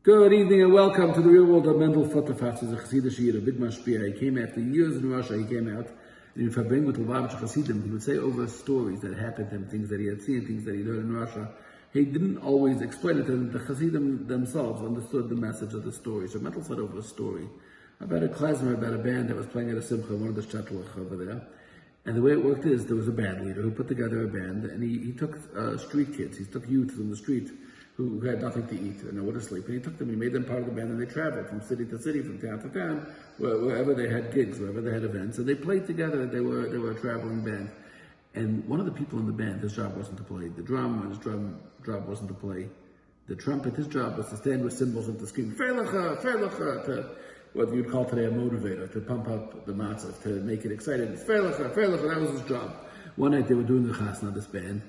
Good evening and welcome to the real world of Mendel Futterfatz. He's a Chassidish Yid, a big mashpia. He came after years in Russia. He came out and in Fabring with Lubavitch Chassidim. He would say over stories that happened to him, things that he had seen, things that he'd heard in Russia. He didn't always explain it to them. The Chassidim themselves understood the message of the story. So Mendel said over a story about a klezmer, about a band that was playing at a simcha, one of the shtetl over there. And the way it worked is there was a band leader who put together a band, and he took street kids. He took youth from the street who had nothing to eat and nowhere to sleep. And he took them, he made them part of the band, and they traveled from city to city, from town to town, wherever they had gigs, wherever they had events. And they played together. They were a traveling band. And one of the people in the band, his job wasn't to play the drum, and his job wasn't to play the trumpet. His job was to stand with cymbals and to scream, Freilacha, Freilacha, to what you'd call today a motivator, to pump up the matzah, to make it exciting. Freilacha, Freilacha, that was his job. One night they were doing the chasna, this band,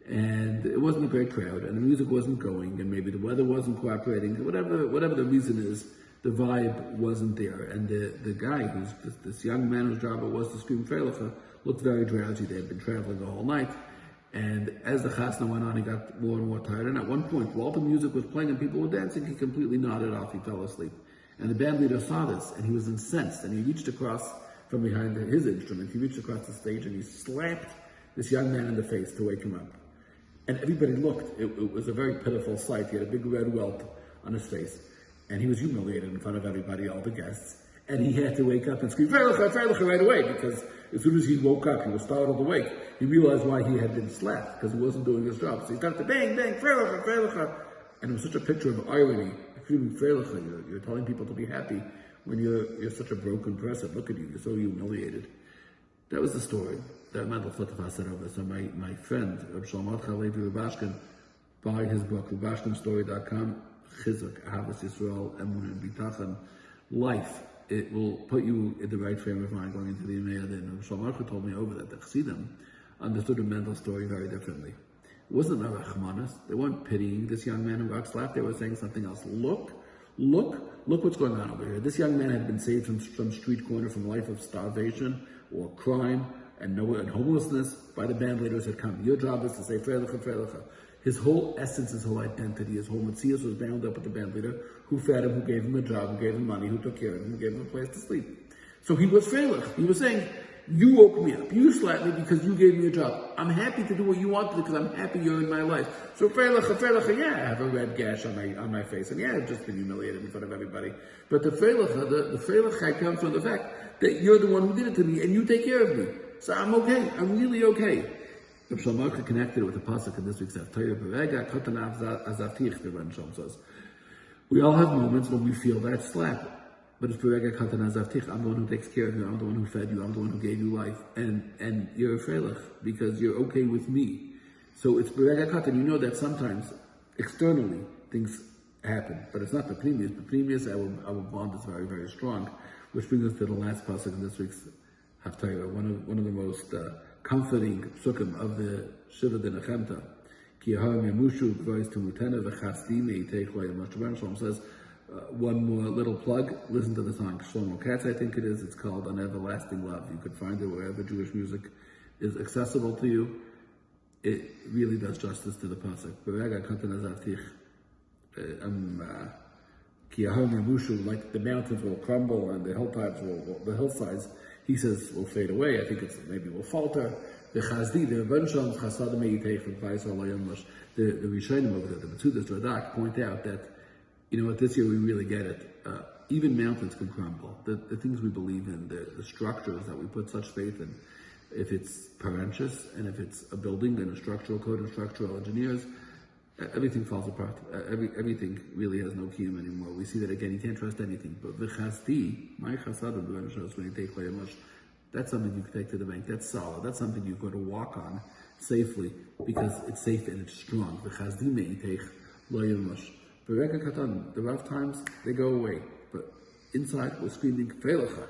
and it wasn't a great crowd, and the music wasn't going, and maybe the weather wasn't cooperating, whatever the reason is, the vibe wasn't there. And the guy, this young man whose job it was to scream Freilacha, looked very drowsy. They had been traveling the whole night, and as the chasna went on, he got more and more tired, and at one point, while the music was playing and people were dancing, he completely nodded off, he fell asleep. And the band leader saw this, and he was incensed, and he reached across from behind his instrument, he reached across the stage, and he slapped this young man in the face to wake him up. And everybody looked. It was a very pitiful sight. He had a big red welt on his face, and he was humiliated in front of everybody, all the guests, and he had to wake up and scream, Freilacha, Freilacha, right away, because as soon as he woke up, he was startled awake. He realized why he had been slapped, because he wasn't doing his job. So he started to bang, bang, Freilacha, Freilacha. And it was such a picture of irony. Screaming Freilacha, you're telling people to be happy when you're such a broken person. Look at you, you're so humiliated. That was the story that Mendel Futterfatz said over. So my friend, Rabbi Yisroel Besser, buy his book, rabashkinstory.com, Chizuk, Ahavas Yisrael, Emun and Bitachon, life. It will put you in the right frame of mind going into the Yemei Adin. Rabbi Yisroel told me over that the Chassidim understood the Mendel story very differently. It wasn't a rachmanis. They weren't pitying this young man who got slapped. They were saying something else. Look what's going on over here. This young man had been saved from some street corner, from a life of starvation or crime and homelessness by the band leaders had come. Your job is to say Freilacha, Freilacha. His whole essence, his whole identity, his whole Metzias was bound up with the band leader who fed him, who gave him a job, who gave him money, who took care of him, who gave him a place to sleep. So he was Freilacha. He was saying, you woke me up. You slapped me because you gave me a job. I'm happy to do what you want to do because I'm happy you're in my life. So Freilacha, Freilacha, yeah, I have a red gash on my face, and yeah, I've just been humiliated in front of everybody. But the Freilacha, the Freilacha comes from the fact that you're the one who did it to me, and you take care of me. So I'm okay. I'm really okay. Rabbi Yisroel Besser connected it with the pasuk in this week's Haftarah. Berega katan azavtich, the Rebbe says. We all have moments when we feel that slap. But it's Berega katan azavtich. I'm the one who takes care of you. I'm the one who fed you. I'm the one who gave you life. And you're a freilach because you're okay with me. So it's Berega katan. You know that sometimes externally things happen, but it's not the pneumius. The pneumius, our bond is very, very strong. Which brings us to the last pasuk in this week's Haftarah, one of the most comforting psukim of the Shiva de Nechemta. Ki yaharim yamushu gvois temutena v'chasdi meitech lo'yamash. Rabbi Shalom says, one more little plug, listen to the song Shlomo Katz, I think it is. It's called An Everlasting Love. You could find it wherever Jewish music is accessible to you. It really does justice to the pasuk. Berega katan azavtich. Ki yaharim yamushu, like the mountains will crumble and the hillsides, he says, will fade away. I think maybe will falter. The chazdi, the Rebbeinu chasadim meitech from Klai Yisrael lo'yamash. The Rishonim over there, the Metzudas Radak, point out that, you know what, this year we really get it. Even mountains can crumble. The things we believe in, the structures that we put such faith in, if it's parentis, and if it's a building and a structural code and structural engineers, everything falls apart. Everything really has no kiyum anymore. We see that again. You can't trust anything. But v'chasti, my chasadim, when you take lo'yamash, that's something you can take to the bank. That's solid. That's something you're going to walk on safely because it's safe and it's strong. V'chasdi me'itech lo'yamash. Berega katan, the rough times, they go away. But inside, we're screaming, Freilacha.